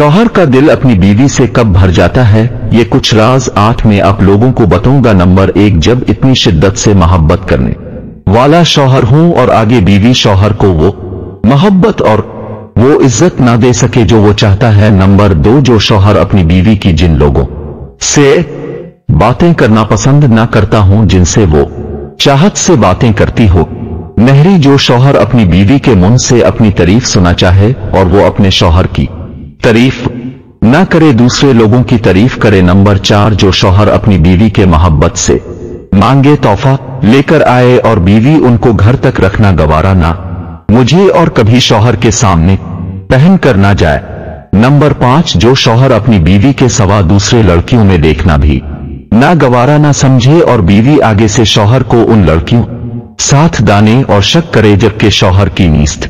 शौहर का दिल अपनी बीवी से कब भर जाता है, ये कुछ राज 8 में आप लोगों को बताऊंगा। नंबर 1, जब इतनी शिद्दत से मोहब्बत करने वाला शौहर हूं और आगे बीवी शौहर को वो मोहब्बत और वो इज्जत ना दे सके जो वो चाहता है। नंबर 2, जो शौहर अपनी बीवी की जिन लोगों से बातें करना पसंद ना करता हूं, जिनसे वो चाहत से बातें करती हो। नहरी, जो शौहर अपनी बीवी के मुंह से अपनी तारीफ सुना चाहे और वो अपने शौहर की तारीफ ना करे, दूसरे लोगों की तारीफ करे। नंबर 4, जो शौहर अपनी बीवी के मोहब्बत से मांगे तोहफा लेकर आए और बीवी उनको घर तक रखना गवारा ना मुझे और कभी शौहर के सामने पहन कर ना जाए। नंबर 5, जो शौहर अपनी बीवी के सिवा दूसरे लड़कियों में देखना भी ना गवारा ना समझे और बीवी आगे से शौहर को उन लड़कियों साथ दाने और शक करे जबकि शौहर की नीयत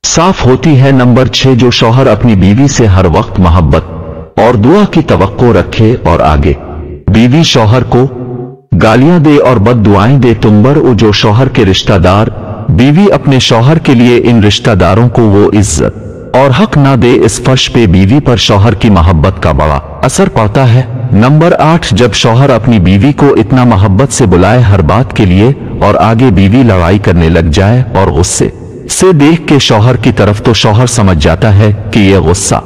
साफ होती है। नंबर 6, जो शौहर अपनी बीवी से हर वक्त मोहब्बत और दुआ की तवक्को रखे और आगे बीवी शौहर को गालियां दे और बददुआएं दे। नंबर 9, जो शौहर के रिश्तेदार बीवी अपने शौहर के लिए इन रिश्तेदारों को वो इज्जत और हक ना दे, इस फर्श पे बीवी पर शौहर की मोहब्बत का बड़ा असर पड़ता है। नंबर 8, जब शौहर अपनी बीवी को इतना मोहब्बत से बुलाए हर बात के लिए और आगे बीवी लड़ाई करने लग जाए और गुस्से से देख के शौहर की तरफ, तो शौहर समझ जाता है कि यह गुस्सा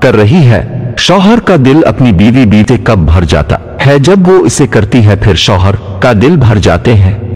कर रही है। शौहर का दिल अपनी बीवी से कब भर जाता है, जब वो इसे करती है, फिर शौहर का दिल भर जाते हैं।